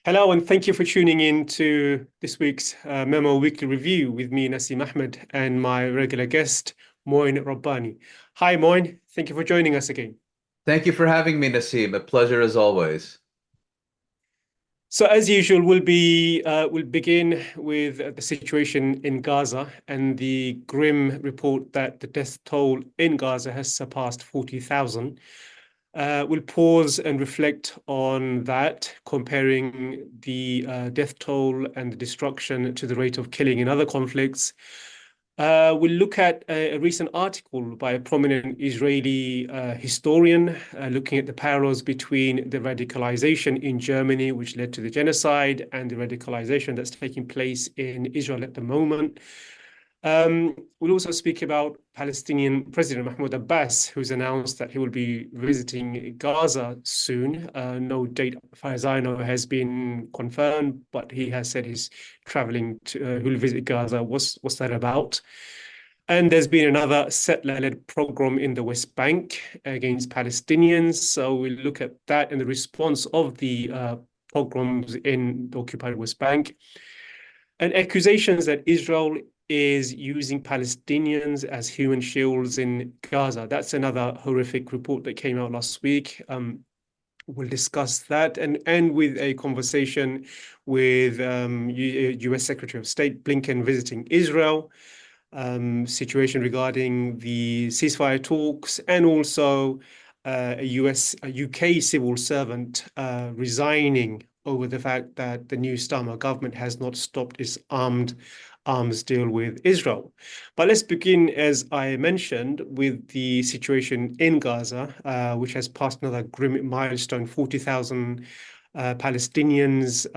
Hello, and thank you for tuning in to this week's Memo Weekly Review with me, Nasim Ahmed, and my regular guest, Mouin Rabbani. Hi, Mouin. Thank you for joining us again. Thank you for having me, Nasim. A pleasure as always. So, as usual, we'll begin with the situation in Gaza and the grim report that the death toll in Gaza has surpassed 40,000. We'll pause and reflect on that, comparing the death toll and the destruction to the rate of killing in other conflicts. We'll look at a recent article by a prominent Israeli historian looking at the parallels between the radicalization in Germany, which led to the genocide, and the radicalization that's taking place in Israel at the moment. We'll also speak about Palestinian President Mahmoud Abbas, who's announced that he will be visiting Gaza soon. No date, as far as I know, has been confirmed, but he has said he's traveling to, he'll visit Gaza. What's that about? And there's been another settler-led pogrom in the West Bank against Palestinians. So we'll look at that and the response of the pogroms in the occupied West Bank and accusations that Israel is using Palestinians as human shields in Gaza. That's another horrific report that came out last week. We'll discuss that and end with a conversation with US Secretary of State Blinken visiting Israel, situation regarding the ceasefire talks, and also a UK civil servant resigning over the fact that the new Starmer government has not stopped its arms deal with Israel. But let's begin, as I mentioned, with the situation in Gaza, which has passed another grim milestone, 40,000 Palestinians,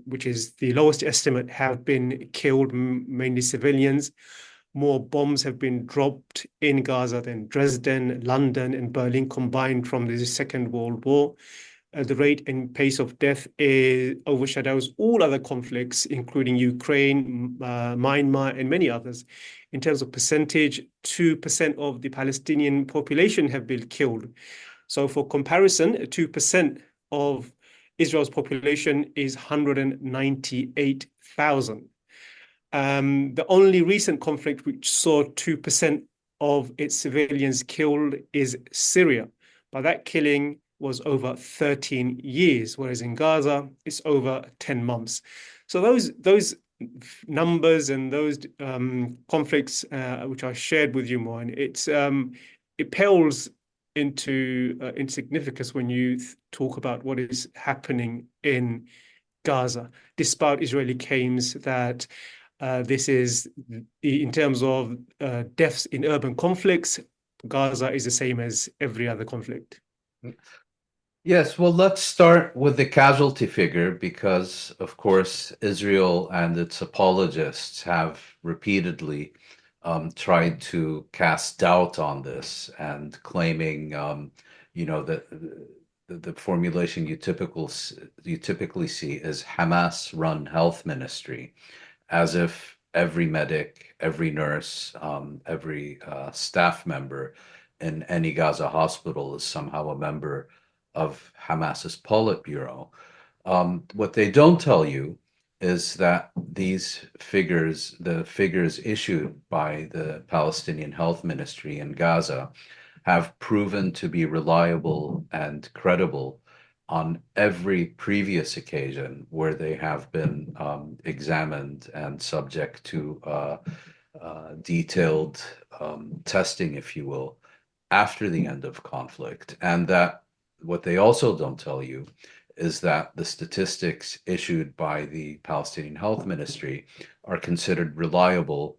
which is the lowest estimate, have been killed, mainly civilians. More bombs have been dropped in Gaza than Dresden, London, and Berlin combined from the Second World War. The rate and pace of death overshadows all other conflicts, including Ukraine, Myanmar, and many others. In terms of percentage, 2% of the Palestinian population have been killed. So for comparison, 2% of Israel's population is 198,000. The only recent conflict which saw 2% of its civilians killed is Syria. But that killing was over 13 years, whereas in Gaza, it's over 10 months. So those numbers and those conflicts, which I shared with you, Moin, it pales into insignificance when you talk about what is happening in Gaza, despite Israeli claims that this is, in terms of deaths in urban conflicts, Gaza is the same as every other conflict. Yes, well, let's start with the casualty figure because, of course, Israel and its apologists have repeatedly tried to cast doubt on this and claiming, that the formulation you typically see is Hamas-run health ministry, as if every medic, every nurse, every staff member in any Gaza hospital is somehow a member of Hamas's Politburo. What they don't tell you is that these figures, the figures issued by the Palestinian Health Ministry in Gaza, have proven to be reliable and credible on every previous occasion where they have been examined and subject to detailed testing, if you will, after the end of conflict. And that what they also don't tell you is that the statistics issued by the Palestinian Health Ministry are considered reliable,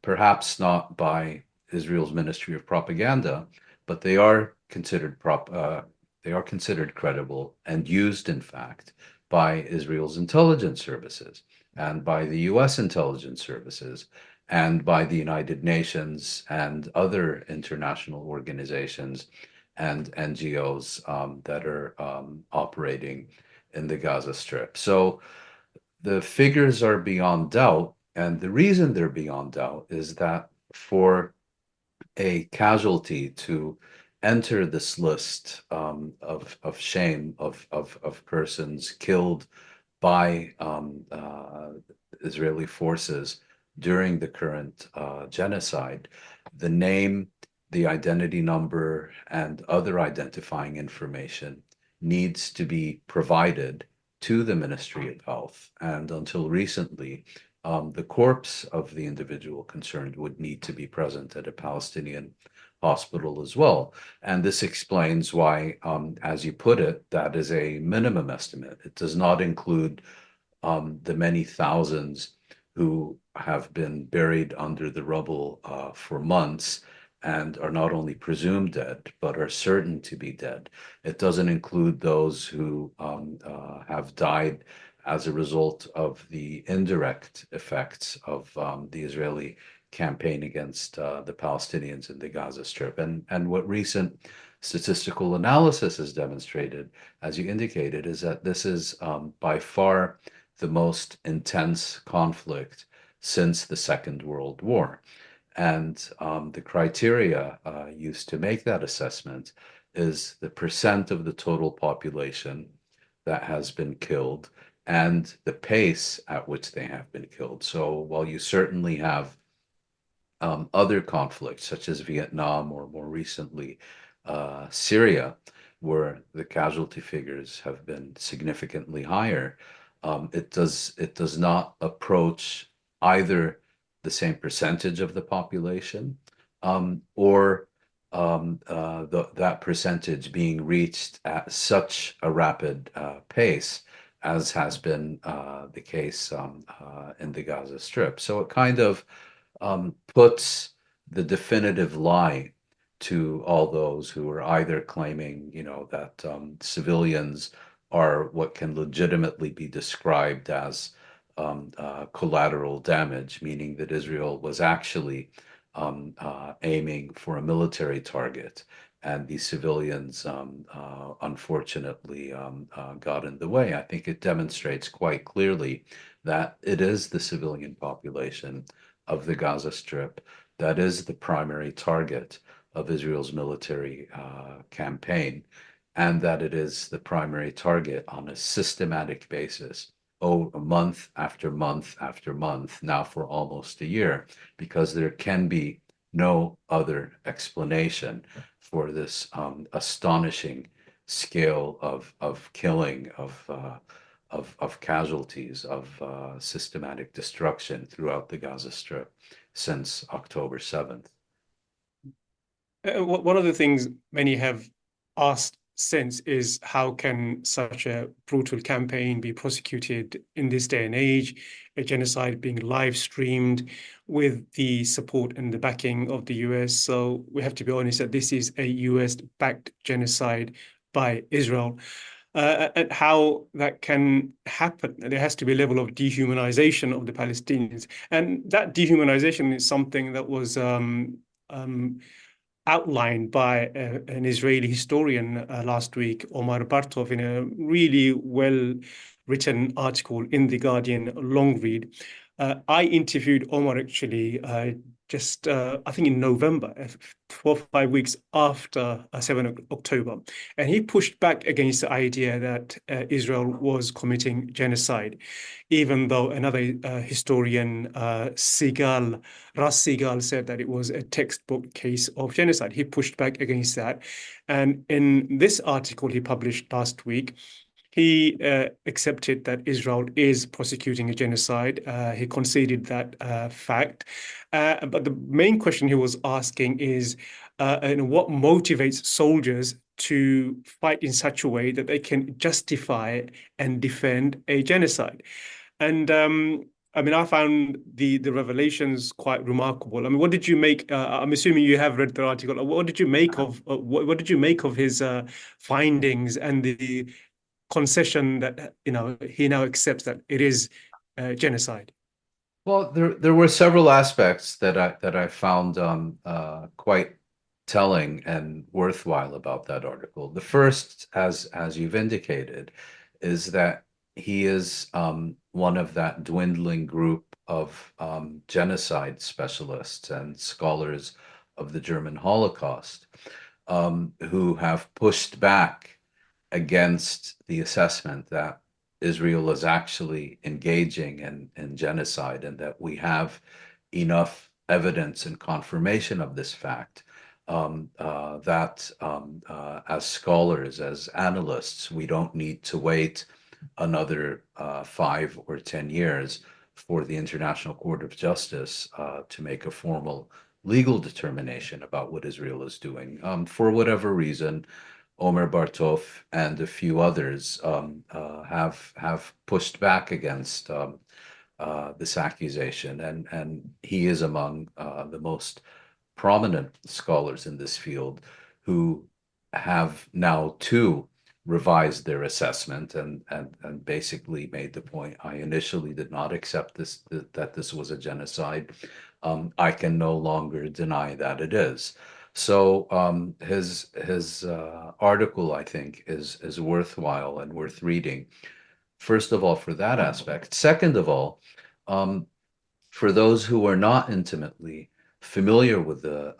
perhaps not by Israel's Ministry of Propaganda, but they are considered credible and used, in fact, by Israel's intelligence services and by the U.S. intelligence services and by the United Nations and other international organizations and NGOs that are operating in the Gaza Strip. So the figures are beyond doubt. And the reason they're beyond doubt is that for a casualty to enter this list of shame of persons killed by Israeli forces during the current genocide. The name, the identity number, and other identifying information needs to be provided to the Ministry of Health. And until recently, the corpse of the individual concerned would need to be present at a Palestinian hospital as well. And this explains why, as you put it, that is a minimum estimate. It does not include the many thousands who have been buried under the rubble for months and are not only presumed dead, but are certain to be dead. It doesn't include those who have died as a result of the indirect effects of the Israeli campaign against the Palestinians in the Gaza Strip. And what recent statistical analysis has demonstrated, as you indicated, is that this is by far the most intense conflict since the Second World War. And the criteria used to make that assessment is the percent of the total population that has been killed and the pace at which they have been killed. So while you certainly have other conflicts, such as Vietnam or more recently Syria, where the casualty figures have been significantly higher, it does not approach either the same percentage of the population or that percentage being reached at such a rapid pace as has been the case in the Gaza Strip. So it kind of puts the definitive lie to all those who are either claiming, that civilians are what can legitimately be described as collateral damage, meaning that Israel was actually aiming for a military target, and the civilians unfortunately got in the way. I think it demonstrates quite clearly that it is the civilian population of the Gaza Strip that is the primary target of Israel's military campaign, and that it is the primary target on a systematic basis, month after month after month, now for almost a year, because there can be no other explanation for this astonishing scale of killing, of casualties, of systematic destruction throughout the Gaza Strip since October 7th. One of the things many have asked since is how can such a brutal campaign be prosecuted in this day and age, a genocide being live streamed with the support and the backing of the US. So we have to be honest that this is a US-backed genocide by Israel. And how that can happen. There has to be a level of dehumanization of the Palestinians. And that dehumanization is something that was outlined by an Israeli historian last week, Omar Bartov, in a really well-written article in The Guardian long read. I interviewed Omar actually I think in November, 4 or 5 weeks after 7 October. And he pushed back against the idea that Israel was committing genocide, even though another historian, Ras Segal, said that it was a textbook case of genocide. He pushed back against that. And in this article he published last week, he accepted that Israel is prosecuting a genocide. He conceded that fact. But the main question he was asking is, what motivates soldiers to fight in such a way that they can justify and defend a genocide? And I found the revelations quite remarkable. What did you make? I'm assuming you have read the article. What did you make of what did you make of his findings and the concession that he now accepts that it is genocide? Well, there were several aspects that I found quite telling and worthwhile about that article. The first, as you've indicated, is that he is one of that dwindling group of genocide specialists and scholars of the German Holocaust who have pushed back against the assessment that Israel is actually engaging in genocide and that we have enough evidence and confirmation of this fact that as scholars, as analysts, we don't need to wait another 5 or 10 years for the International Court of Justice to make a formal legal determination about what Israel is doing. For whatever reason, Omer Bartov and a few others have pushed back against this accusation, and he is among the most prominent scholars in this field who have now too revised their assessment and basically made the point I initially did not accept that this was a genocide. I can no longer deny that it is. So his article, I think, is worthwhile and worth reading. First of all, for that aspect. Second of all, um, for those who are not intimately familiar with the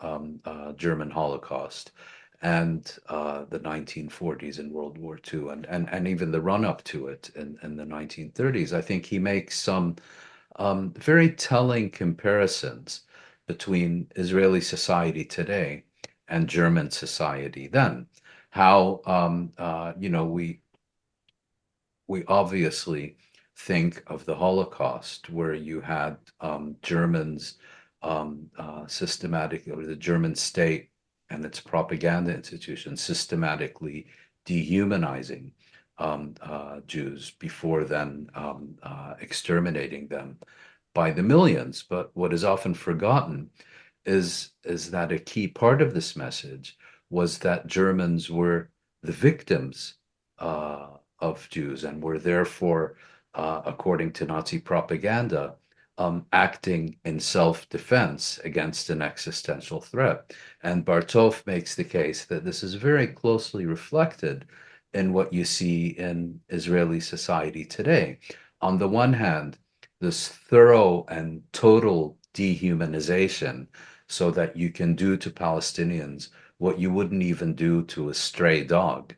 German Holocaust and the 1940s and World War II and even the run up to it in the 1930s, I think he makes some very telling comparisons between Israeli society today and German society then. How, we obviously think of the Holocaust, where you had Germans systematic, or the German state and its propaganda institutions systematically dehumanizing Jews before then exterminating them by the millions. But what is often forgotten is that a key part of this message was that Germans were the victims of Jews and were therefore, according to Nazi propaganda, acting in self-defense against an existential threat. And Bartov makes the case that this is very closely reflected in what you see in Israeli society today. On the one hand, this thorough and total dehumanization so that you can do to Palestinians what you wouldn't even do to a stray dog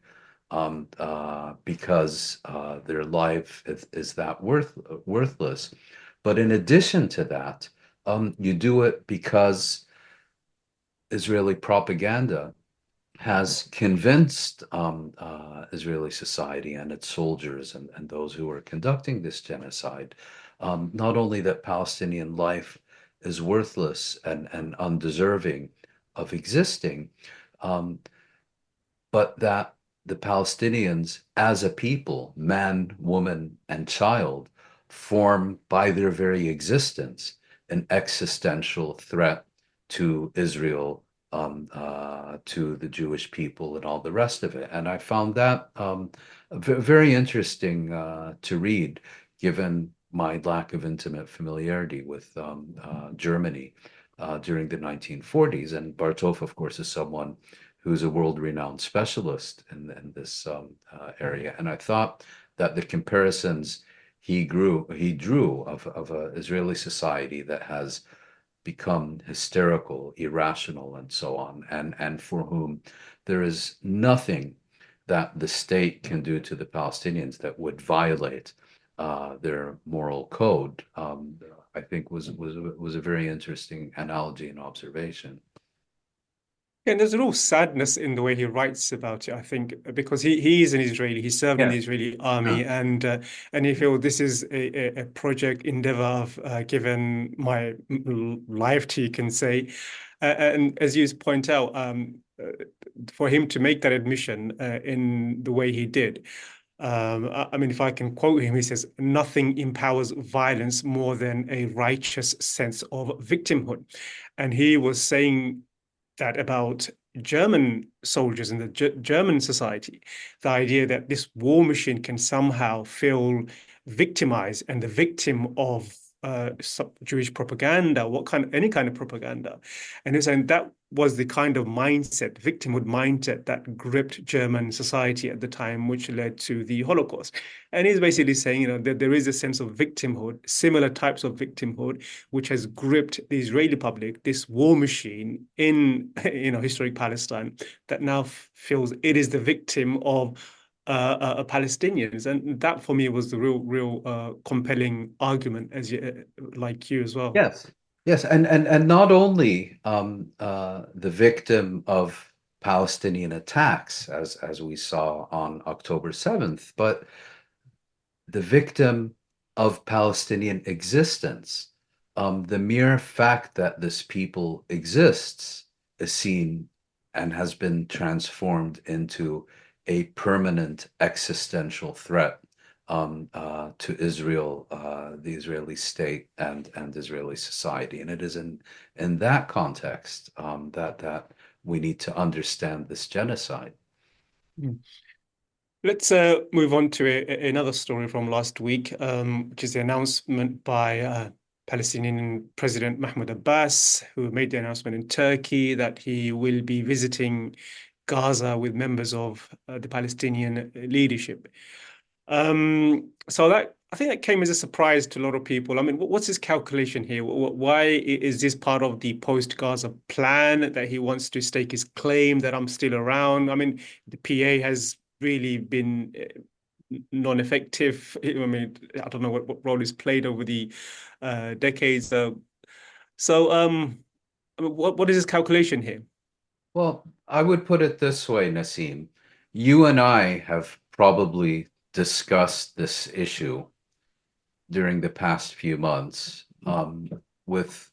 because their life is that worthless. But in addition to that, you do it because Israeli propaganda has convinced Israeli society and its soldiers and those who are conducting this genocide, not only that Palestinian life is worthless and undeserving of existing, um, but that the Palestinians as a people, man, woman, and child, form by their very existence an existential threat to Israel, to the Jewish people, and all the rest of it. And I found that very interesting to read, given my lack of intimate familiarity with Germany during the 1940s. And Bartov, of course, is someone who's a world-renowned specialist in this area. And I thought that the comparisons he drew of an Israeli society that has become hysterical, irrational, and so on, and for whom there is nothing that the state can do to the Palestinians that would violate their moral code, I think was a very interesting analogy and observation. And there's a real sadness in the way he writes about it, I think, because he is an Israeli, he served in the Yes. Israeli army, and he feels this is a project endeavor of given my life to, you can say. And as you point out, for him to make that admission in the way he did, I mean, if I can quote him, he says, "Nothing empowers violence more than a righteous sense of victimhood." And he was saying that about German soldiers in the German society, the idea that this war machine can somehow feel victimized and the victim of Jewish propaganda, any kind of propaganda. And he's saying that was the kind of mindset, victimhood mindset that gripped German society at the time, which led to the Holocaust. And he's basically saying, that there is a sense of victimhood, similar types of victimhood, which has gripped the Israeli public, this war machine in, historic Palestine, that now feels it is the victim of Palestinians, and that for me was the real compelling argument, like you as well. Yes, yes, and not only the victim of Palestinian attacks, as we saw on October 7th, but the victim of Palestinian existence. The mere fact that this people exists is seen and has been transformed into a permanent existential threat to Israel, the Israeli state, and Israeli society. And it is in that context that we need to understand this genocide. Mm. Let's move on to another story from last week, which is the announcement by Palestinian President Mahmoud Abbas, who made the announcement in Turkey that he will be visiting Gaza with members of the Palestinian leadership. So that I think that came as a surprise to a lot of people. I mean, what's his calculation here? Why is this part of the post-Gaza plan that he wants to stake his claim that I'm still around? I mean, the PA has really been non-effective. I mean, I don't know what role it's played over the decades. So, I mean, what is his calculation here? Well, I would put it this way, Nasim. You and I have probably discussed this issue during the past few months with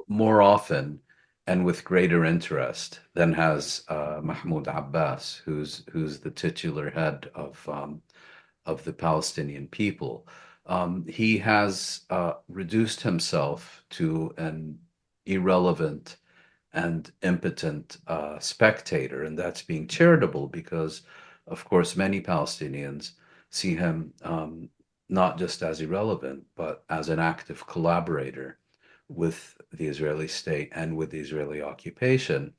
more often and with greater interest than has Mahmoud Abbas, who's the titular head of the Palestinian people. He has reduced himself to an irrelevant and impotent spectator, and that's being charitable because, of course, many Palestinians see him not just as irrelevant, but as an active collaborator with the Israeli state and with the Israeli occupation,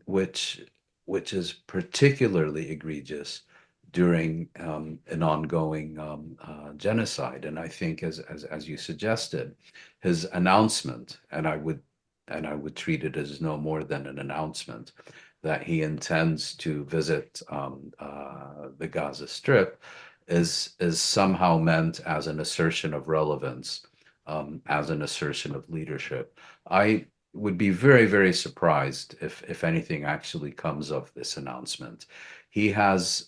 which is particularly egregious during an ongoing genocide. And I think, as you suggested, his announcement, and I would treat it as no more than an announcement that he intends to visit the Gaza Strip, is somehow meant as an assertion of relevance, as an assertion of leadership. I would be very, very surprised if anything actually comes of this announcement. He has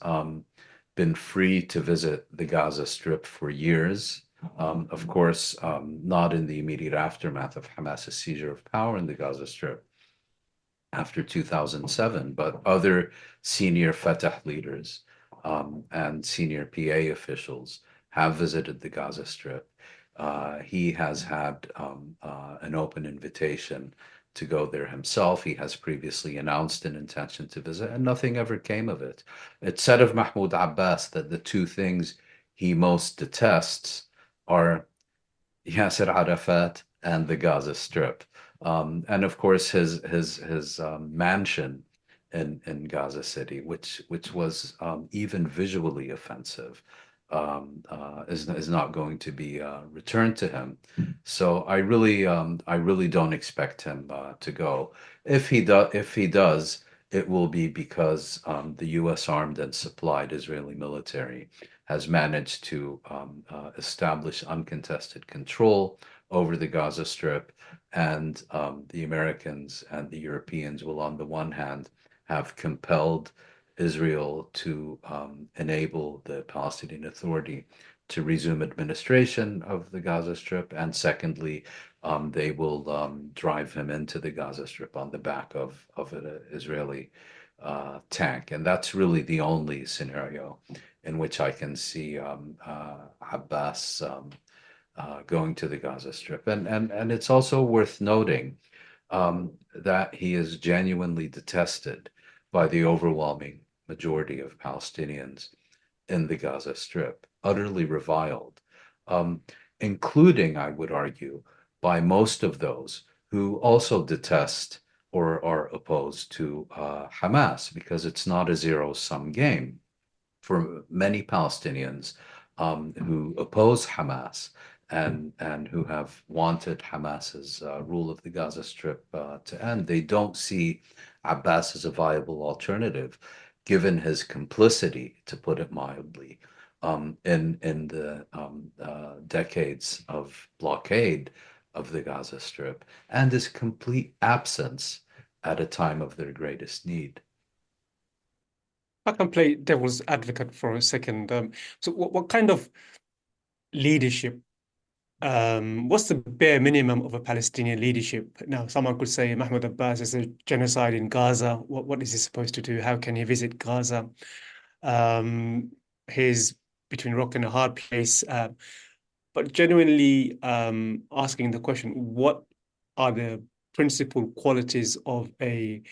been free to visit the Gaza Strip for years. Of course, not in the immediate aftermath of Hamas's seizure of power in the Gaza Strip after 2007, but other senior Fatah leaders and senior PA officials have visited the Gaza Strip. He has had an open invitation to go there himself. He has previously announced an intention to visit, and nothing ever came of it. It's said of Mahmoud Abbas that the two things he most detests are Yasser Arafat and the Gaza Strip. And of course, his mansion in Gaza City, which was even visually offensive, is not going to be returned to him. So I really don't expect him to go. If he does, it will be because the U.S. armed and supplied Israeli military has managed to establish uncontested control over the Gaza Strip, and the Americans and the Europeans will, on the one hand, have compelled Israel to enable the Palestinian Authority to resume administration of the Gaza Strip, and secondly, they will drive him into the Gaza Strip on the back of an Israeli tank, and that's really the only scenario in which I can see Abbas going to the Gaza Strip. And it's also worth noting that he is genuinely detested by the overwhelming majority of Palestinians in the Gaza Strip, utterly reviled. Um, including, I would argue, by most of those who also detest or are opposed to Hamas, because it's not a zero-sum game. For many Palestinians who oppose Hamas and who have wanted Hamas's rule of the Gaza Strip to end, they don't see Abbas as a viable alternative, given his complicity, to put it mildly, in the decades of blockade of the Gaza Strip and his complete absence at a time of their greatest need. I can play devil's advocate for a second. So what kind of leadership, what's the bare minimum of a Palestinian leadership? Now, someone could say Mahmoud Abbas is a genocide in Gaza. What is he supposed to do? How can he visit Gaza? Um, he's between rock and a hard place. But genuinely asking the question, what are the principal qualities of a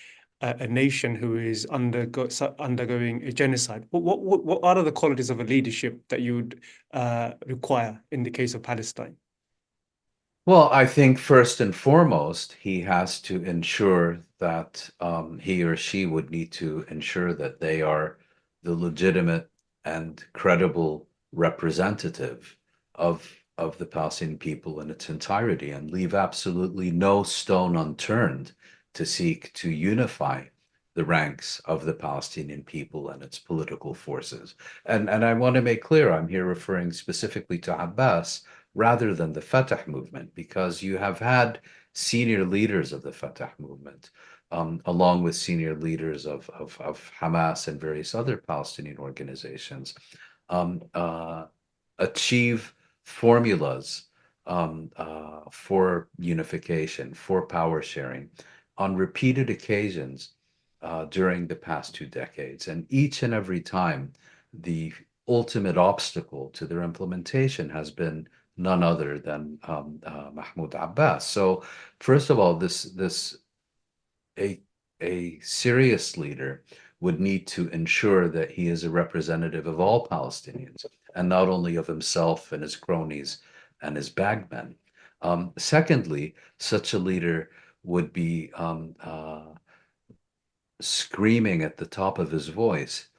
nation who is undergoing a genocide? What are the qualities of a leadership that you would require in the case of Palestine? Well, I think first and foremost, he has to ensure that he or she would need to ensure that they are the legitimate and credible representative of the Palestinian people in its entirety and leave absolutely no stone unturned to seek to unify the ranks of the Palestinian people and its political forces. And I want to make clear, I'm here referring specifically to Abbas rather than the Fatah movement, because you have had senior leaders of the Fatah movement, along with senior leaders of Hamas and various other Palestinian organizations, uh, achieve formulas for unification, for power sharing on repeated occasions during the past 2 decades. And each and every time, the ultimate obstacle to their implementation has been none other than Mahmoud Abbas. So, first of all, a a serious leader would need to ensure that he is a representative of all Palestinians and not only of himself and his cronies and his bagmen. Secondly, such a leader would be screaming at the top of his voice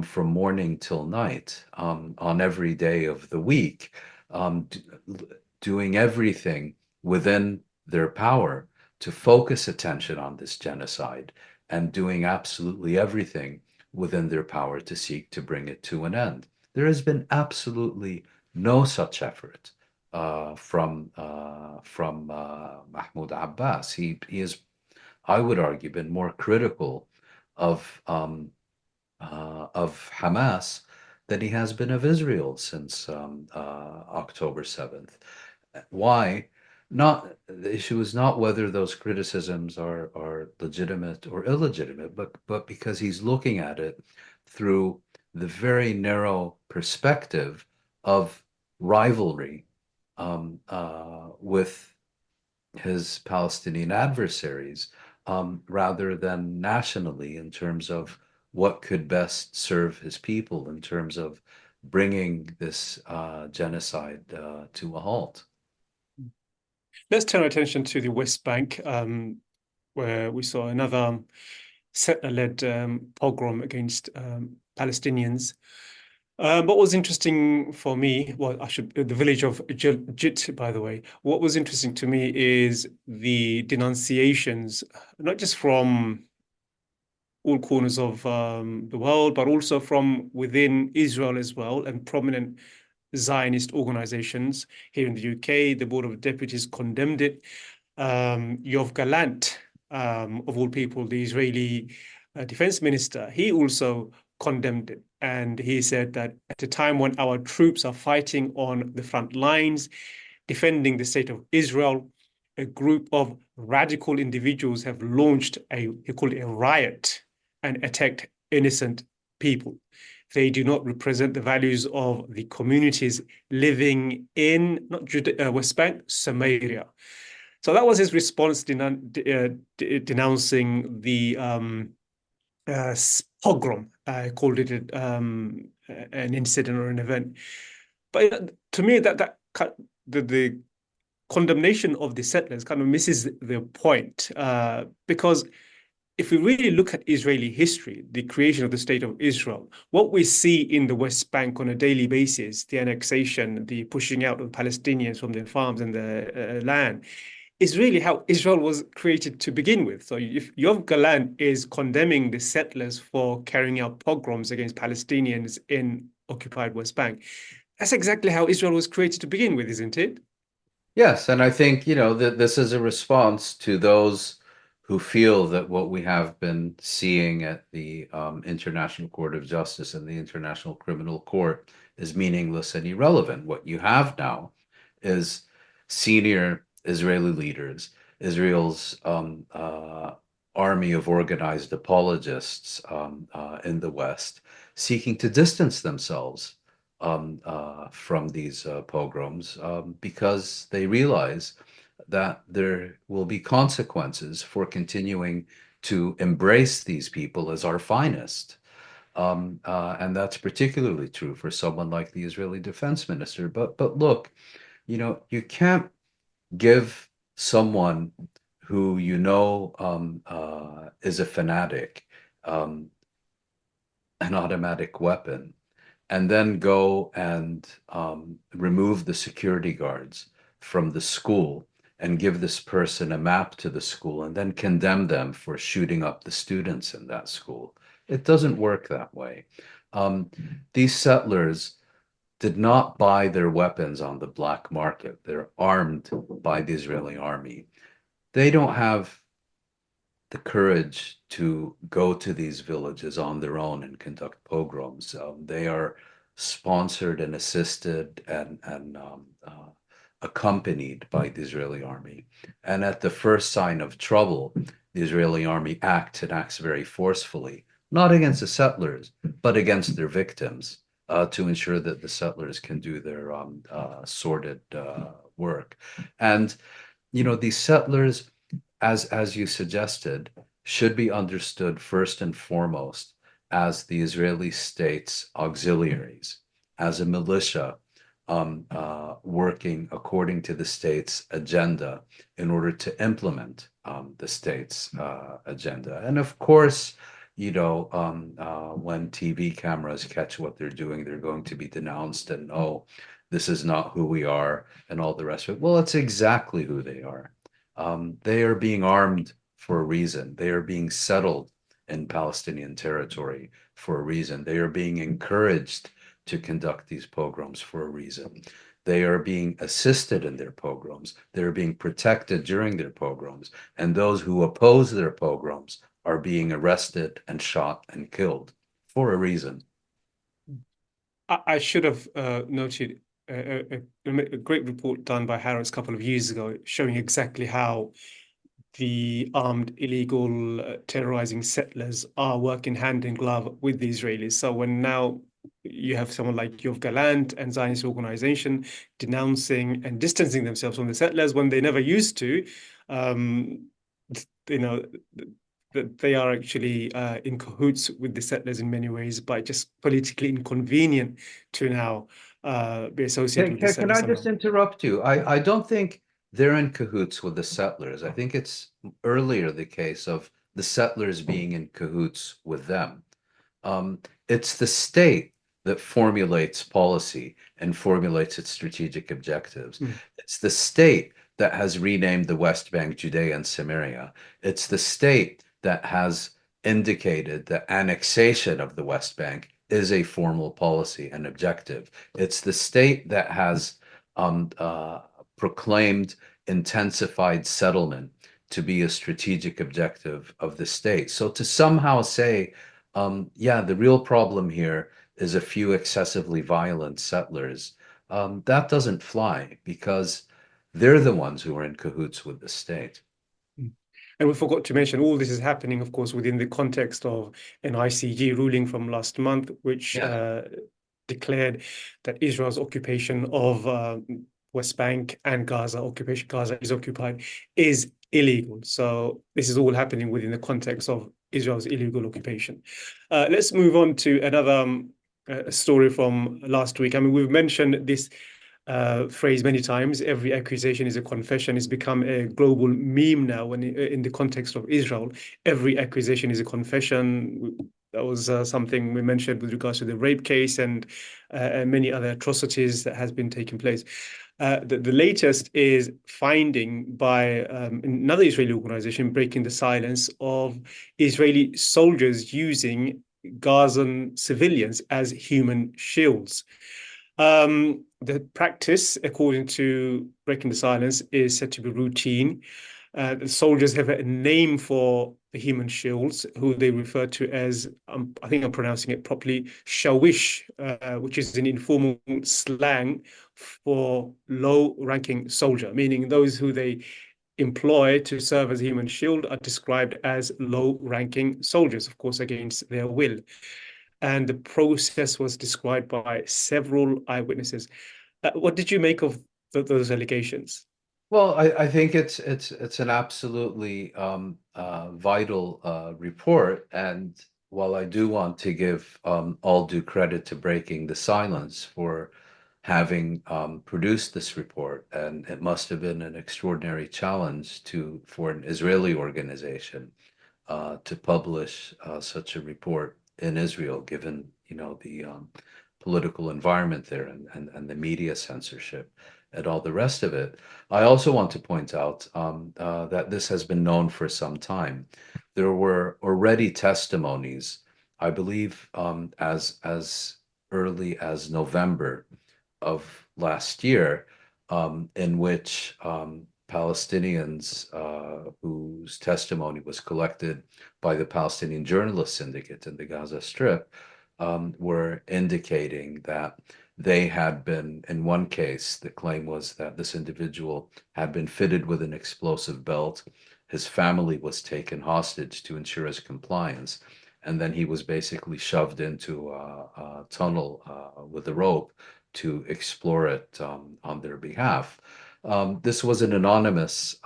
from morning till night on every day of the week, doing everything within their power to focus attention on this genocide and doing absolutely everything within their power to seek to bring it to an end. There has been absolutely no such effort from Mahmoud Abbas. He is, I would argue, been more critical of Hamas than he has been of Israel since October 7th. Why? Not the issue is not whether those criticisms are legitimate or illegitimate, but because he's looking at it through the very narrow perspective of rivalry with his Palestinian adversaries rather than nationally in terms of what could best serve his people in terms of bringing this genocide to a halt. Let's turn our attention to the West Bank, where we saw another settler-led pogrom against Palestinians. What was interesting for me, well, the village of Jit, by the way, what was interesting to me is the denunciations, not just from all corners of the world, but also from within Israel as well, and prominent Zionist organizations. Here in the UK, the Board of Deputies condemned it. Yoav Gallant, of all people, the Israeli defense minister, he also condemned it. And he said that at a time when our troops are fighting on the front lines, defending the state of Israel, a group of radical individuals have launched he called it a riot and attacked innocent people. They do not represent the values of the communities living in not West Bank, Samaria. So that was his response denouncing the pogrom. I called it an incident or an event. But to me, that the condemnation of the settlers kind of misses the point, because if we really look at Israeli history, the creation of the state of Israel, what we see in the West Bank on a daily basis, the annexation, the pushing out of Palestinians from their farms and their land, is really how Israel was created to begin with. So if Yoav Galan is condemning the settlers for carrying out pogroms against Palestinians in occupied West Bank, that's exactly how Israel was created to begin with, isn't it? Yes, and I think, that this is a response to those who feel that what we have been seeing at the International Court of Justice and the International Criminal Court is meaningless and irrelevant. What you have now is senior Israeli leaders, Israel's army of organized apologists in the West, seeking to distance themselves from these pogroms because they realize that there will be consequences for continuing to embrace these people as our finest. And that's particularly true for someone like the Israeli defense minister. But look, you can't give someone who is a fanatic um, an automatic weapon and then go and remove the security guards from the school and give this person a map to the school and then condemn them for shooting up the students in that school. It doesn't work that way. Um, these settlers did not buy their weapons on the black market. They're armed by the Israeli army. They don't have the courage to go to these villages on their own and conduct pogroms. They are sponsored and assisted and accompanied by the Israeli army. And at the first sign of trouble, the Israeli army acts very forcefully, not against the settlers, but against their victims, to ensure that the settlers can do their sordid work. And these settlers, as you suggested, should be understood first and foremost as the Israeli state's auxiliaries, as a militia working according to the state's agenda in order to implement the state's agenda. And of course, when TV cameras catch what they're doing, they're going to be denounced and, oh, this is not who we are and all the rest of it. Well, it's exactly who they are. They are being armed for a reason. They are being settled in Palestinian territory for a reason. They are being encouraged to conduct these pogroms for a reason. They are being assisted in their pogroms. They're being protected during their pogroms. And those who oppose their pogroms are being arrested and shot and killed for a reason. I should have noted a great report done by Harrods a couple of years ago showing exactly how the armed illegal terrorizing settlers are working hand in glove with the Israelis. So when now you have someone like Yoav Gallant and Zionist organization denouncing and distancing themselves from the settlers when they never used to, um, you know, that they are actually in cahoots with the settlers in many ways, but just politically inconvenient to now be associated with the Can settlers I somehow. just interrupt you? I don't think they're in cahoots with the settlers. I think it's earlier the case of the settlers being in cahoots with them. It's the state that formulates policy and formulates its strategic objectives. Mm. It's the state that has renamed the West Bank Judea and Samaria. It's the state that has indicated that annexation of the West Bank is a formal policy and objective. It's the state that has proclaimed intensified settlement to be a strategic objective of the state. So to somehow say, yeah, the real problem here is a few excessively violent settlers, that doesn't fly because they're the ones who are in cahoots with the state. Mm. And we forgot to mention all this is happening, of course, within the context of an ICJ ruling from last month, which Yes. declared that Israel's occupation of West Bank and Gaza is occupied, is illegal. So this is all happening within the context of Israel's illegal occupation. Let's move on to another story from last week. I mean, we've mentioned this phrase many times. Every accusation is a confession. It's become a global meme now when in the context of Israel. Every accusation is a confession. That was something we mentioned with regards to the rape case and many other atrocities that has been taking place. The latest is finding by another Israeli organization breaking the silence of Israeli soldiers using Gazan civilians as human shields. The practice, according to Breaking the Silence, is said to be routine. The soldiers have a name for the human shields, who they refer to as, I think I'm pronouncing it properly, shawish, which is an informal slang for low-ranking soldier, meaning those who they employ to serve as a human shield are described as low-ranking soldiers, of course, against their will. And the process was described by several eyewitnesses. What did you make of those allegations? Well, I think it's an absolutely vital report, and while I do want to give all due credit to Breaking the Silence for having produced this report, and it must have been an extraordinary challenge for an Israeli organization to publish such a report in Israel, given the political environment there and the media censorship and all the rest of it. I also want to point out that this has been known for some time. There were already testimonies, I believe, as early as November of last year, in which Palestinians whose testimony was collected by the Palestinian Journalist Syndicate in the Gaza Strip were indicating that they had been, in one case, the claim was that this individual had been fitted with an explosive belt. His family was taken hostage to ensure his compliance. And then he was basically shoved into a tunnel with a rope to explore it on their behalf. This was an anonymous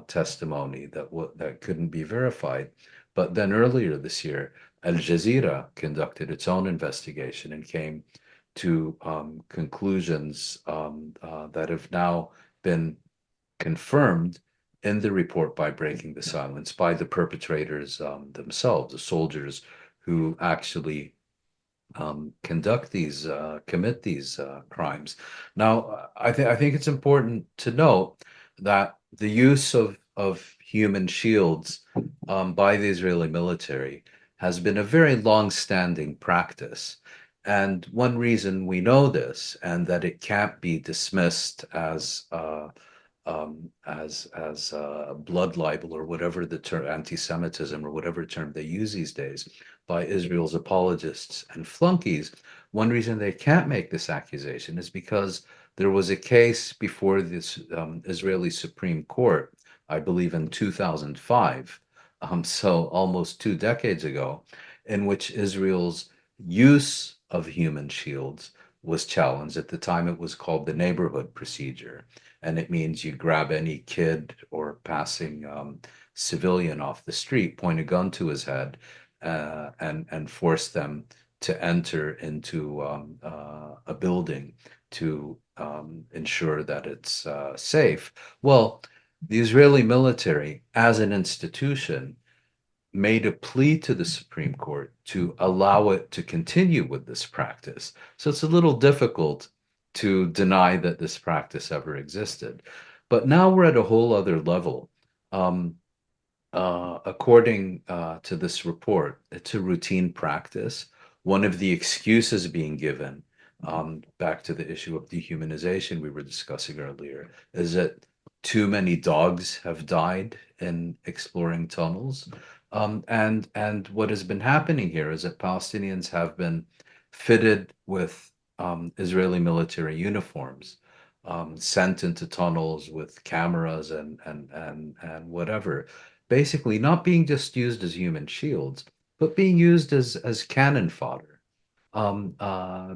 testimony that couldn't be verified. But then earlier this year, Al Jazeera conducted its own investigation and came to conclusions that have now been confirmed in the report by Breaking the Silence by the perpetrators themselves, the soldiers who actually commit these crimes. Now, I think it's important to note that the use of human shields by the Israeli military has been a very long-standing practice. And one reason we know this and that it can't be dismissed as blood libel or whatever the term, anti-Semitism or whatever term they use these days by Israel's apologists and flunkies. One reason they can't make this accusation is because there was a case before this Israeli Supreme Court, I believe in 2005, so almost 2 decades ago, in which Israel's use of human shields was challenged. At the time, it was called the neighborhood procedure, and it means you grab any kid or passing civilian off the street, point a gun to his head, and force them to enter into a building to ensure that it's safe. Well, the Israeli military, as an institution, made a plea to the Supreme Court to allow it to continue with this practice. So it's a little difficult to deny that this practice ever existed. But now we're at a whole other level. According to this report, it's a routine practice. One of the excuses being given, back to the issue of dehumanization we were discussing earlier, is that too many dogs have died in exploring tunnels. And what has been happening here is that Palestinians have been fitted with Israeli military uniforms, sent into tunnels with cameras and whatever, basically not being just used as human shields, but being used as cannon fodder,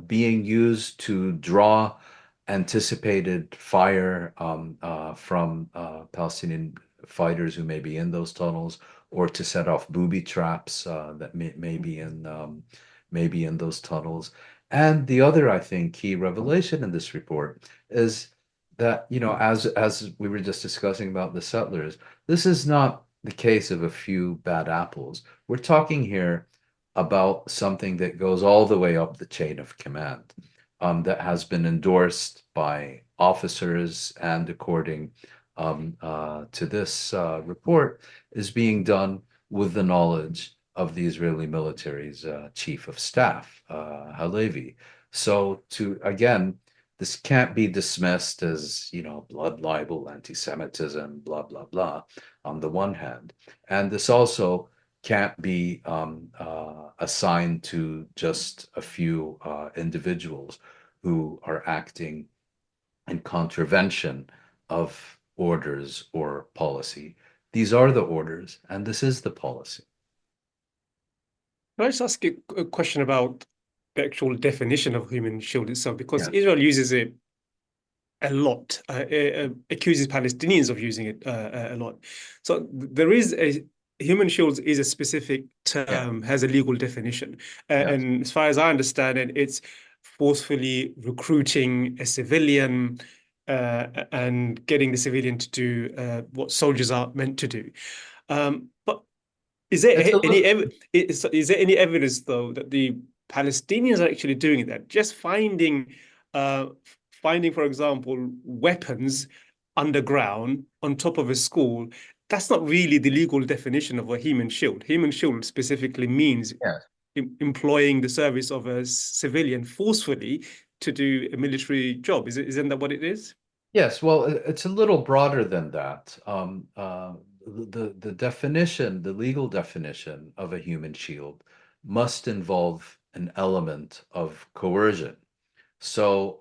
being used to draw anticipated fire from Palestinian fighters who may be in those tunnels, or to set off booby traps that may be in those tunnels. And the other, I think, key revelation in this report is that, as we were just discussing about the settlers, this is not the case of a few bad apples. We're talking here about something that goes all the way up the chain of command, that has been endorsed by officers, and according to this report, is being done with the knowledge of the Israeli military's chief of staff, Halevi. So this can't be dismissed as, blood libel, anti-Semitism, blah, blah, blah, on the one hand. And this also can't be assigned to just a few individuals who are acting in contravention of orders or policy. These are the orders, and this is the policy. Can I just ask you a question about the actual definition of human shield itself? Because Yeah. Israel uses it a lot, accuses Palestinians of using it a lot. So there is a human shields is a specific Yeah. term, has a legal definition. Yes. And as far as I understand it, it's forcefully recruiting a civilian and getting the civilian to do what soldiers are meant to do. But is there It's a any little, is there any evidence though that the Palestinians are actually doing that? Just uh, finding, for example, weapons underground on top of a school. That's not really the legal definition of a human shield. Human shield specifically means yes. employing the service of a civilian forcefully to do a military job. Isn't that what it is? Yes, well, it's a little broader than that. The definition, the legal definition of a human shield must involve an element of coercion. So,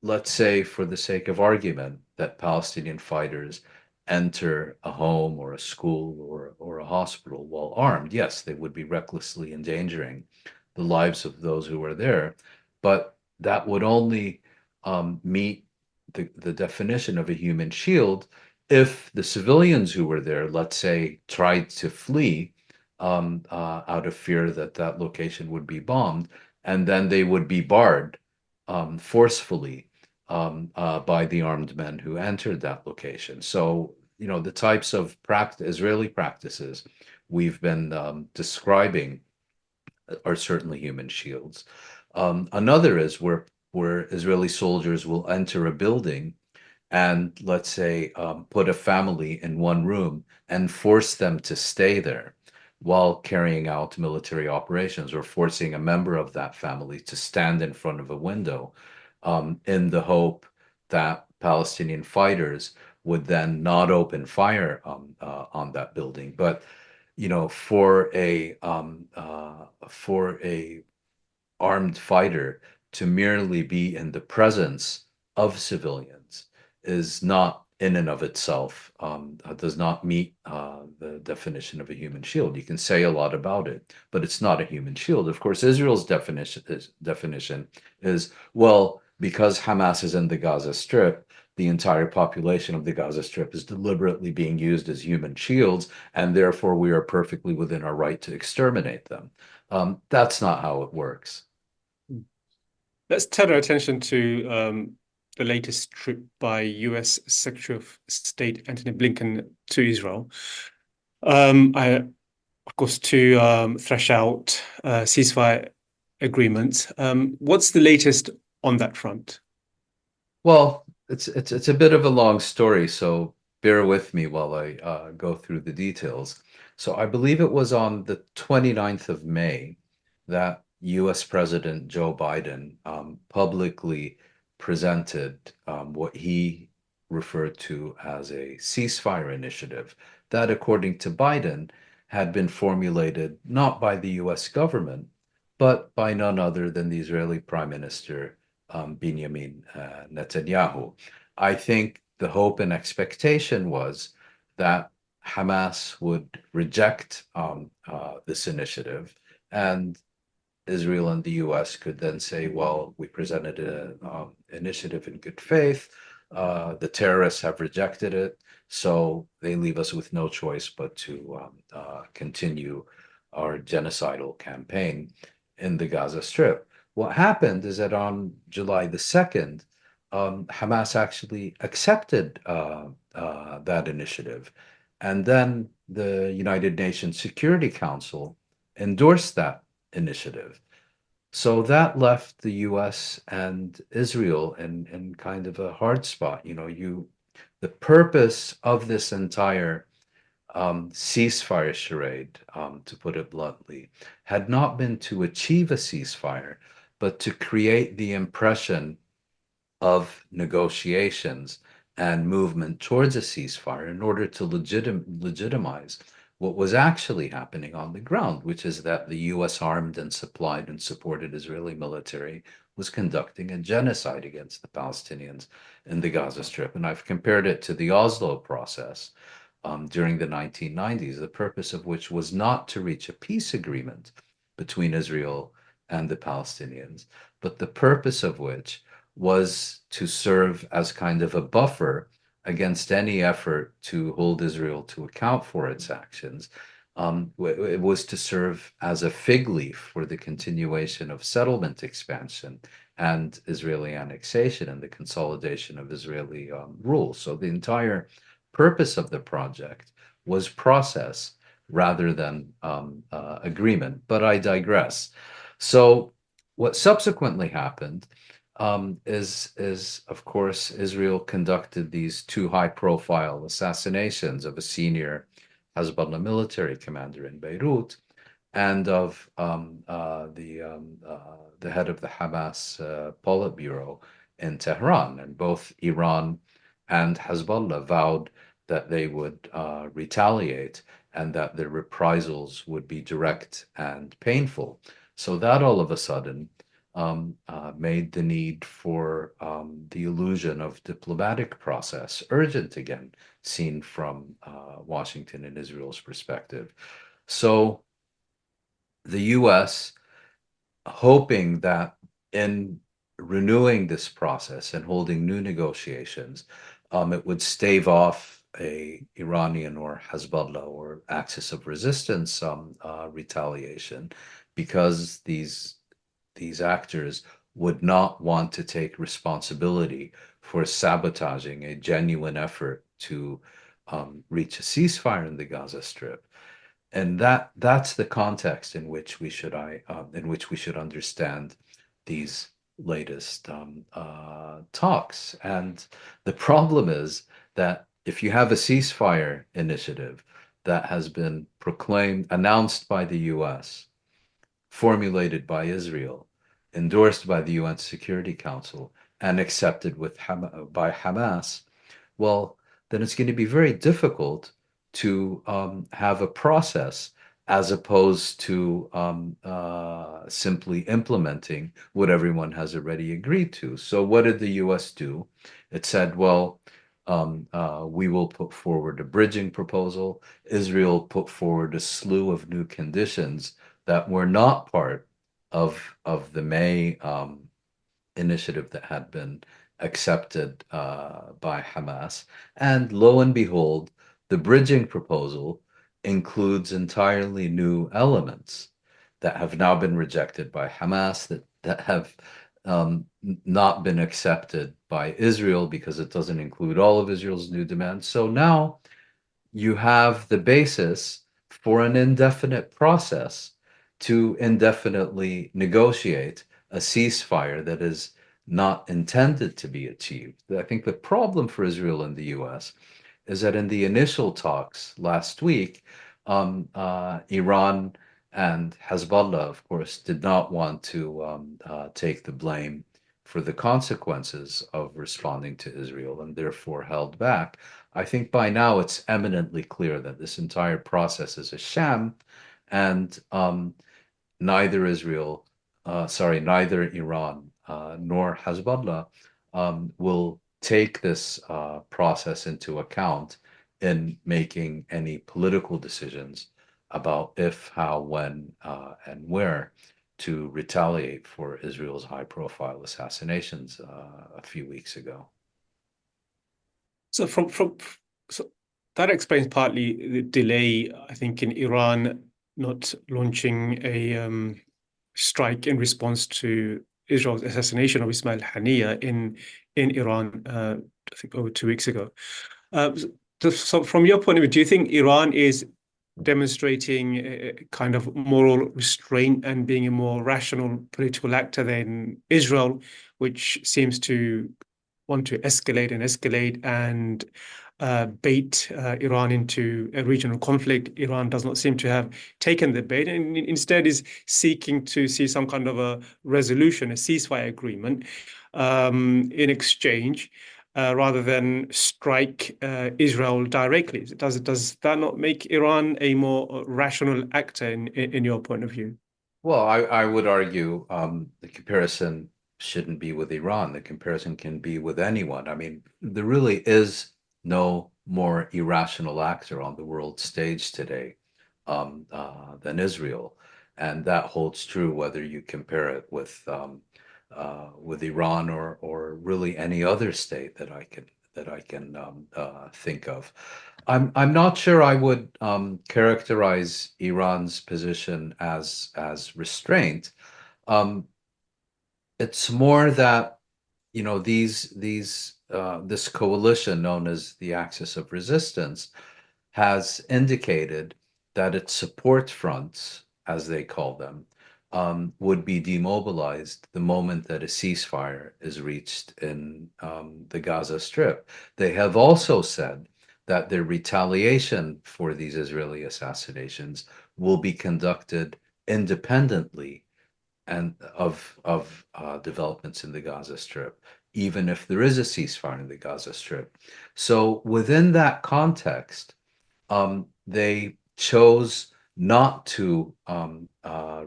let's say, for the sake of argument, that Palestinian fighters enter a home or a school or a hospital while armed. Yes, they would be recklessly endangering the lives of those who are there, but that would only meet the definition of a human shield if the civilians who were there, let's say, tried to flee out of fear that that location would be bombed, and then they would be barred forcefully by the armed men who entered that location. So, the types of Israeli practices we've been describing are certainly human shields. Another is where Israeli soldiers will enter a building and, let's say, put a family in one room and force them to stay there while carrying out military operations, or forcing a member of that family to stand in front of a window in the hope that Palestinian fighters would then not open fire on that building. But for a armed fighter to merely be in the presence of civilians is not, in and of itself, does not meet the definition of a human shield. You can say a lot about it, but it's not a human shield. Of course, Israel's definition is, well, because Hamas is in the Gaza Strip, the entire population of the Gaza Strip is deliberately being used as human shields, and therefore we are perfectly within our right to exterminate them. That's not how it works. Let's turn our attention to the latest trip by US Secretary of State Antony Blinken to Israel. Of course, to thresh out ceasefire agreements. What's the latest on that front? Well, it's a bit of a long story, so bear with me while I go through the details. So I believe it was on the 29th of May that US President Joe Biden publicly presented what he referred to as a ceasefire initiative that, according to Biden, had been formulated not by the US government, but by none other than the Israeli Prime Minister Benjamin Netanyahu. I think the hope and expectation was that Hamas would reject this initiative, and Israel and the US could then say, well, we presented an initiative in good faith. The terrorists have rejected it, so they leave us with no choice but to continue our genocidal campaign in the Gaza Strip. What happened is that on July the 2nd, Hamas actually accepted that initiative. And then the United Nations Security Council endorsed that initiative. So that left the US and Israel in kind of a hard spot. The purpose of this entire ceasefire charade, to put it bluntly, had not been to achieve a ceasefire, but to create the impression of negotiations and movement towards a ceasefire in order to legitimize what was actually happening on the ground, which is that the US armed and supplied and supported Israeli military was conducting a genocide against the Palestinians in the Gaza Strip. And I've compared it to the Oslo process during the 1990s, the purpose of which was not to reach a peace agreement between Israel and the Palestinians, but the purpose of which was to serve as kind of a buffer against any effort to hold Israel to account for its actions. It was to serve as a fig leaf for the continuation of settlement expansion and Israeli annexation and the consolidation of Israeli rule. So the entire purpose of the project was process rather than agreement. But I digress. So what subsequently happened is of course Israel conducted these two high-profile assassinations of a senior Hezbollah military commander in Beirut and of the head of the Hamas Politburo in Tehran. And both Iran and Hezbollah vowed that they would retaliate and that their reprisals would be direct and painful. So that all of a sudden made the need for the illusion of diplomatic process urgent again, seen from Washington and Israel's perspective. So the US, hoping that in renewing this process and holding new negotiations, it would stave off a Iranian or Hezbollah or axis of resistance retaliation, because these actors would not want to take responsibility for sabotaging a genuine effort to reach a ceasefire in the Gaza Strip. And that's the context in which we should understand these latest talks. And the problem is that if you have a ceasefire initiative that has been proclaimed, announced by the US, formulated by Israel, endorsed by the UN Security Council, and accepted by Hamas, well, then it's going to be very difficult to have a process as opposed to simply implementing what everyone has already agreed to. So what did the US do? It said, well, we will put forward a bridging proposal. Israel put forward a slew of new conditions that were not part of the May initiative that had been accepted by Hamas. And lo and behold, the bridging proposal includes entirely new elements that have now been rejected by Hamas, that have not been accepted by Israel because it doesn't include all of Israel's new demands. So now you have the basis for an indefinite process to indefinitely negotiate a ceasefire that is not intended to be achieved. I think the problem for Israel and the US is that in the initial talks last week, Iran and Hezbollah, of course, did not want to take the blame for the consequences of responding to Israel and therefore held back. I think by now it's eminently clear that this entire process is a sham, and neither Iran nor Hezbollah will take this process into account in making any political decisions about if, how, when, and where to retaliate for Israel's high-profile assassinations a few weeks ago. So so that explains partly the delay, I think, in Iran not launching strike in response to Israel's assassination of Ismail Haniyeh in Iran, I think over 2 weeks ago. So from your point of view, do you think Iran is demonstrating a kind of moral restraint and being a more rational political actor than Israel, which seems to want to escalate and bait Iran into a regional conflict? Iran does not seem to have taken the bait and instead is seeking to see some kind of a resolution, a ceasefire agreement in exchange. Rather than strike Israel directly, does that not make Iran a more rational actor in your point of view? Well, I would argue the comparison shouldn't be with Iran. The comparison can be with anyone. I mean, there really is no more irrational actor on the world stage today than Israel, and that holds true whether you compare it with Iran or really any other state that I can think of. I'm not sure I would characterize Iran's position as restraint. Um, it's more that this coalition known as the Axis of Resistance has indicated that its support fronts, as they call them, would be demobilized the moment that a ceasefire is reached in the Gaza Strip. They have also said that their retaliation for these Israeli assassinations will be conducted independently and of developments in the Gaza Strip, even if there is a ceasefire in the Gaza Strip. So within that context, they chose not to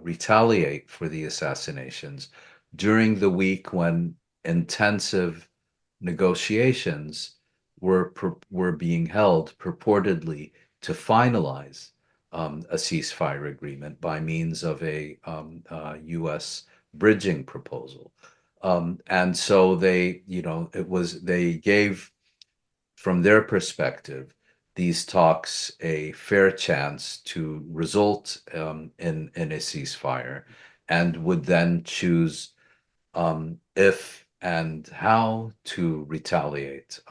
retaliate for the assassinations during the week when intensive negotiations were being held purportedly to finalize a ceasefire agreement by means of a U.S. bridging proposal. And so they gave, from their perspective, these talks a fair chance to result in a ceasefire, and would then choose if and how to retaliate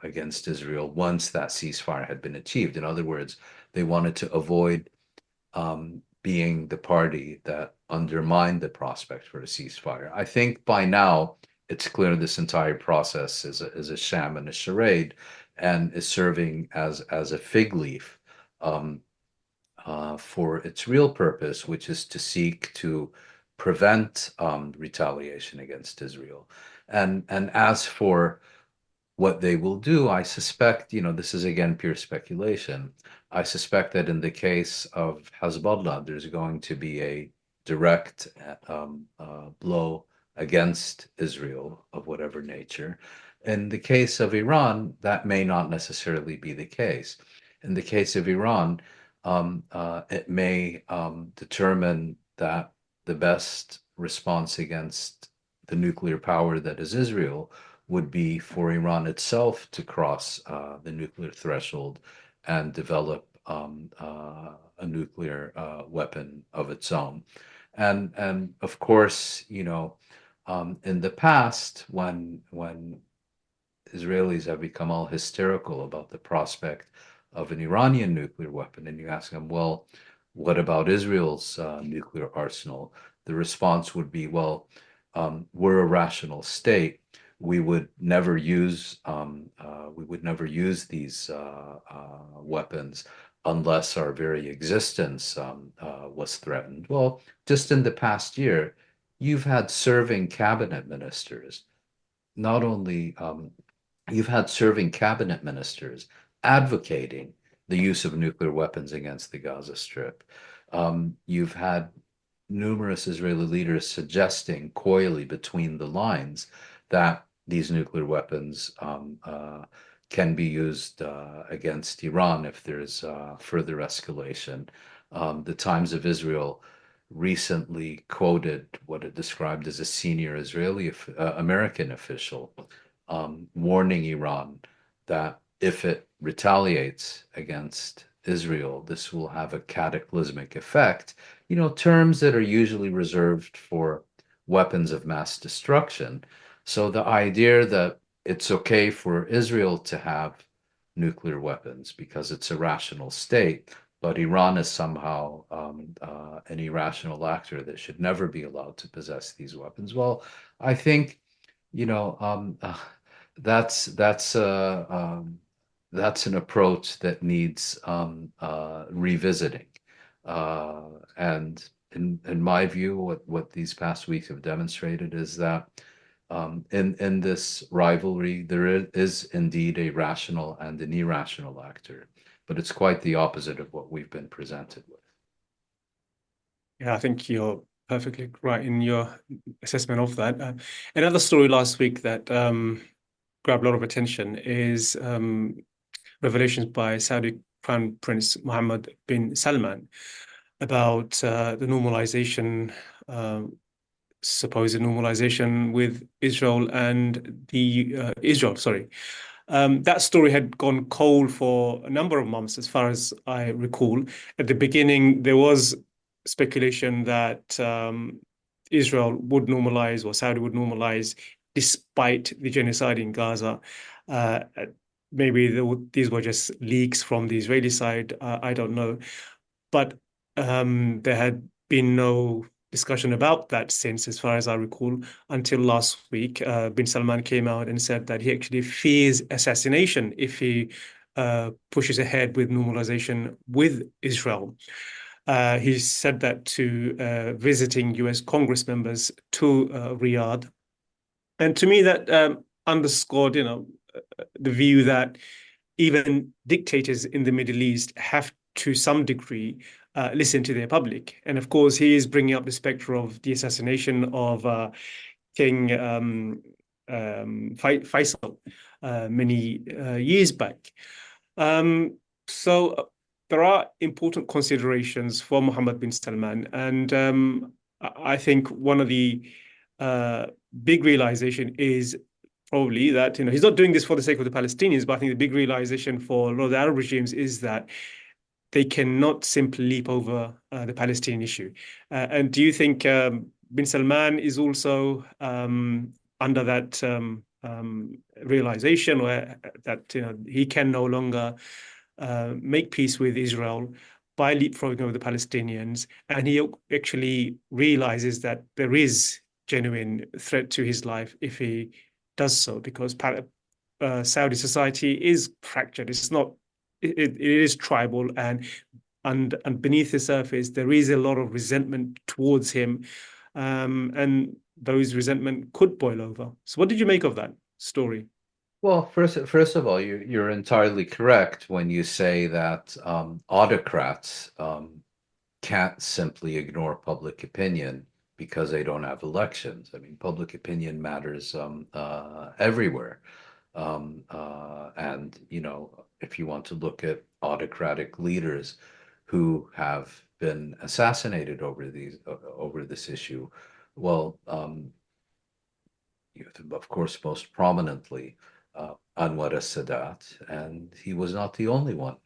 against Israel once that ceasefire had been achieved. In other words, they wanted to avoid being the party that undermined the prospect for a ceasefire. I think by now it's clear this entire process is a sham and a charade, and is serving as a fig leaf um, for its real purpose, which is to seek to prevent retaliation against Israel. And as for what they will do, I suspect, this is again pure speculation. I suspect that in the case of Hezbollah, there's going to be a direct blow against Israel of whatever nature. In the case of Iran, that may not necessarily be the case. In the case of Iran, it may determine that the best response against the nuclear power that is Israel would be for Iran itself to cross the nuclear threshold and develop a nuclear weapon of its own. And of course, in the past, when Israelis have become all hysterical about the prospect of an Iranian nuclear weapon, and you ask them, well, what about Israel's nuclear arsenal? The response would be, well, we're a rational state. We would never use these weapons unless our very existence was threatened. Well, just in the past year, you've had serving cabinet ministers, not only you've had serving cabinet ministers advocating the use of nuclear weapons against the Gaza Strip. You've had numerous Israeli leaders suggesting coyly between the lines that these nuclear weapons can be used against Iran if there's further escalation. The Times of Israel recently quoted what it described as a senior American official warning Iran that if it retaliates against Israel, this will have a cataclysmic effect, terms that are usually reserved for weapons of mass destruction. So the idea that it's okay for Israel to have nuclear weapons because it's a rational state, but Iran is somehow an irrational actor that should never be allowed to possess these weapons. Well, I think, you know, that's that's uh, um, that's an approach that needs revisiting. And in my view, what these past weeks have demonstrated is that in this rivalry, there is indeed a rational and an irrational actor, but it's quite the opposite of what we've been presented with. Yeah, I think you're perfectly right in your assessment of that. Another story last week that grabbed a lot of attention is revelations by Saudi Crown Prince Mohammed bin Salman about the normalization, supposed normalization with Israel and the Israel, sorry. That story had gone cold for a number of months, as far as I recall. At the beginning, there was speculation that Israel would normalize or Saudi would normalize despite the genocide in Gaza. Uh, Maybe these were just leaks from the Israeli side. I don't know. But there had been no discussion about that since, as far as I recall, until last week. Bin Salman came out and said that he actually fears assassination if he pushes ahead with normalization with Israel. He said that to visiting US Congress members to Riyadh. And to me, that underscored, the view that even dictators in the Middle East have to some degree listen to their public. And of course, he is bringing up the specter of the assassination of King Faisal many years back. So there are important considerations for Mohammed bin Salman, and I think one of the uh, big realization is probably that he's not doing this for the sake of the Palestinians, but I think the big realization for a lot of the Arab regimes is that they cannot simply leap over the Palestinian issue. And do you think bin Salman is also under that realization, or that he can no longer make peace with Israel by leapfrogging over the Palestinians, and he actually realizes that there is genuine threat to his life if he does so, because Saudi society is fractured. It's not. It is tribal, and beneath the surface there is a lot of resentment towards him, and those resentment could boil over. So, what did you make of that story? Well, first of all, you're entirely correct when you say that autocrats can't simply ignore public opinion because they don't have elections. I mean, public opinion matters everywhere. And, if you want to look at autocratic leaders who have been assassinated over this issue, well, of course, most prominently, Anwar al-Sadat, and he was not the only one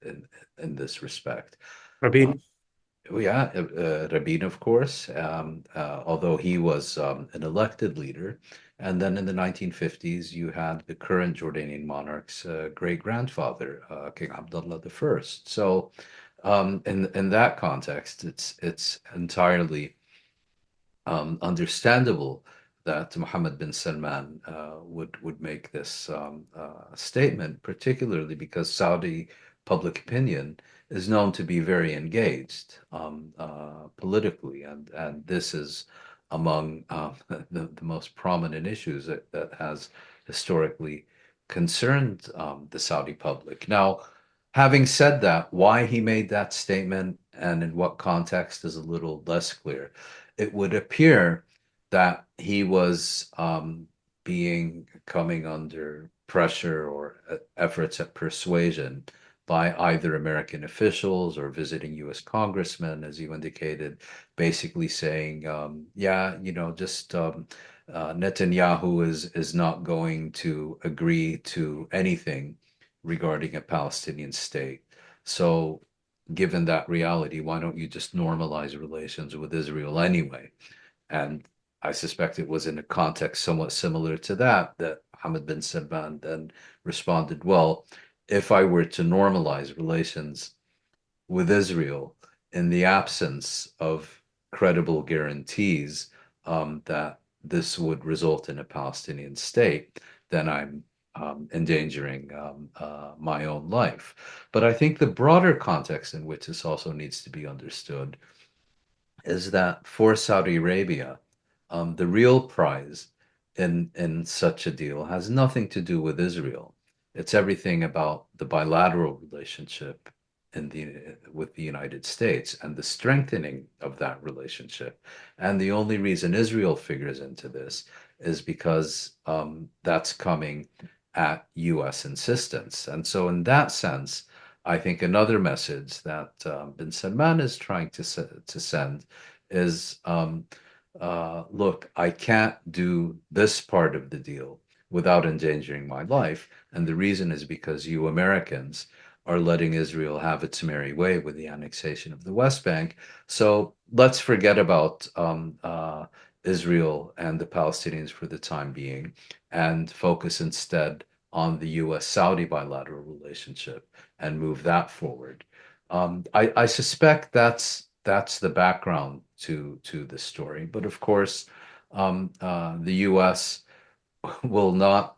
in this respect. Uh, Rabin. yeah, Rabin, of course, although he was an elected leader. And then in the 1950s, you had the current Jordanian monarch's great-grandfather, King Abdullah I. So, in that context, it's entirely understandable that Mohammed bin Salman would make this statement, particularly because Saudi public opinion is known to be very engaged politically, and this is among the most prominent issues that has historically concerned the Saudi public. Now, having said that, why he made that statement and in what context is a little less clear. It would appear that he was being coming under pressure or efforts at persuasion by either American officials or visiting U.S. congressmen, as you indicated, basically saying, yeah, just Netanyahu is not going to agree to anything regarding a Palestinian state. So, given that reality, why don't you just normalize relations with Israel anyway? And I suspect it was in a context somewhat similar to that that Ahmed bin Salman then responded, well, if I were to normalize relations with Israel in the absence of credible guarantees that this would result in a Palestinian state, then I'm endangering my own life. But I think the broader context in which this also needs to be understood is that for Saudi Arabia, the real prize in such a deal has nothing to do with Israel. It's everything about the bilateral relationship in the with the United States and the strengthening of that relationship. And the only reason Israel figures into this is because that's coming at U.S. insistence. And so, in that sense, I think another message that bin Salman is trying to send is, look, I can't do this part of the deal without endangering my life, and the reason is because you Americans are letting Israel have its merry way with the annexation of the West Bank. So let's forget about Israel and the Palestinians for the time being, and focus instead on the U.S.-Saudi bilateral relationship and move that forward. I suspect that's the background to this story. But of course, the U.S. will not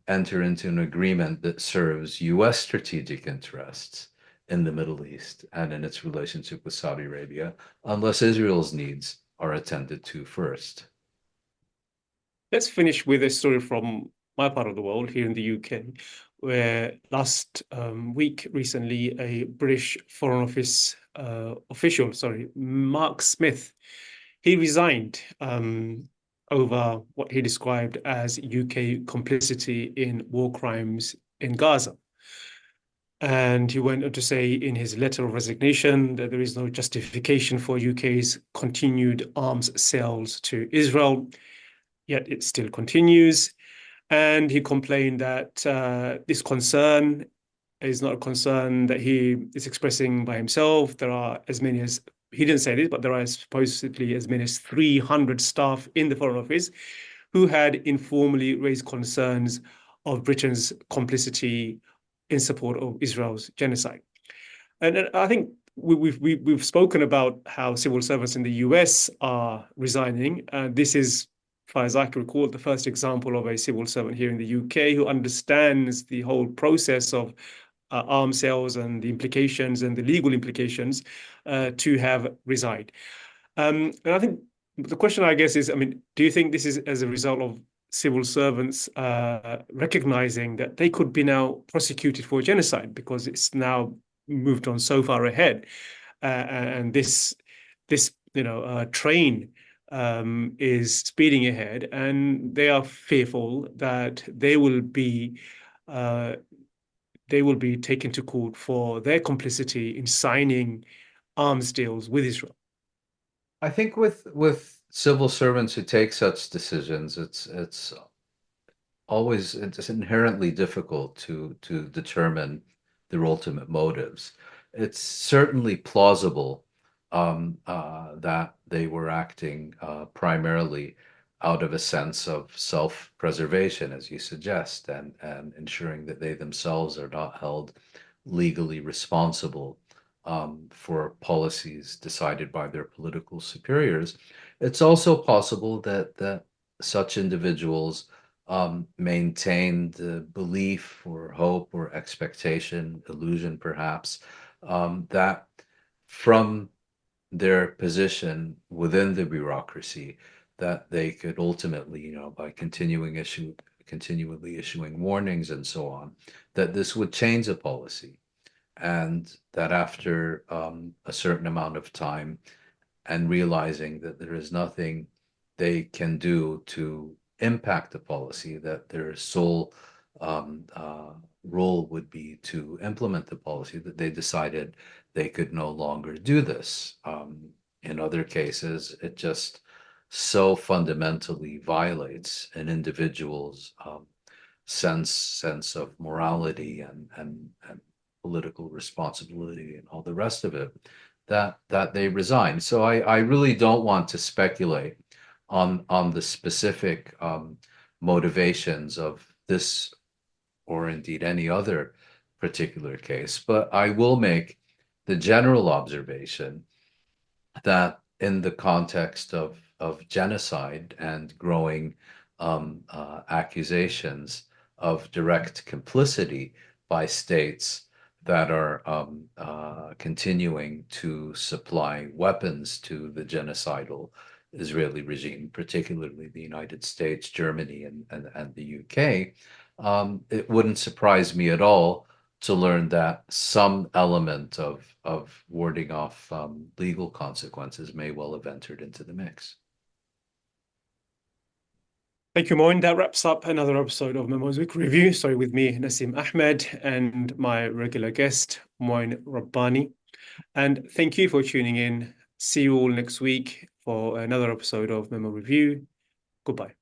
enter into an agreement that serves U.S. strategic interests in the Middle East and in its relationship with Saudi Arabia unless Israel's needs are attended to first. Let's finish with a story from my part of the world here in the UK, where last week, recently, a British Foreign Office official, sorry, Mark Smith, he resigned over what he described as UK complicity in war crimes in Gaza. And he went on to say in his letter of resignation that there is no justification for UK's continued arms sales to Israel, yet it still continues. And he complained that this concern is not a concern that he is expressing by himself. There are as many as, he didn't say this, but there are supposedly as many as 300 staff in the Foreign Office who had informally raised concerns of Britain's complicity in support of Israel's genocide. And I think we've spoken about how civil servants in the US are resigning. This is, as far as I can recall, the first example of a civil servant here in the UK who understands the whole process of arms sales and the implications and the legal implications to have resigned. And I think the question, I guess, is, I mean, do you think this is as a result of civil servants recognizing that they could be now prosecuted for genocide because it's now moved on so far ahead, and this train is speeding ahead, and they are fearful that uh, they will be taken to court for their complicity in signing arms deals with Israel. I think with civil servants who take such decisions, it's always it's inherently difficult to determine their ultimate motives. It's certainly plausible that they were acting primarily out of a sense of self-preservation, as you suggest, and ensuring that they themselves are not held legally responsible for policies decided by their political superiors. It's also possible that such individuals maintain the belief or hope or expectation, illusion perhaps, that from their position within the bureaucracy, that they could ultimately, by continually issuing warnings and so on, that this would change a policy, and that after a certain amount of time and realizing that there is nothing they can do to impact the policy, that their sole role would be to implement the policy, that they decided they could no longer do this. In other cases, it just so fundamentally violates an individual's sense of morality and political responsibility and all the rest of it, that they resign. So I really don't want to speculate on the specific motivations of this or indeed any other particular case, but I will make the general observation that in the context of genocide and growing accusations of direct complicity by states that are continuing to supply weapons to the genocidal Israeli regime, particularly the United States, Germany, and the UK, it wouldn't surprise me at all to learn that some element of warding off legal consequences may well have entered into the mix. Thank you, Moin. That wraps up another episode of Memo's Week Review. Sorry, with me, Nasim Ahmed, and my regular guest, Moin Rabbani. And thank you for tuning in. See you all next week for another episode of Memo Review. Goodbye.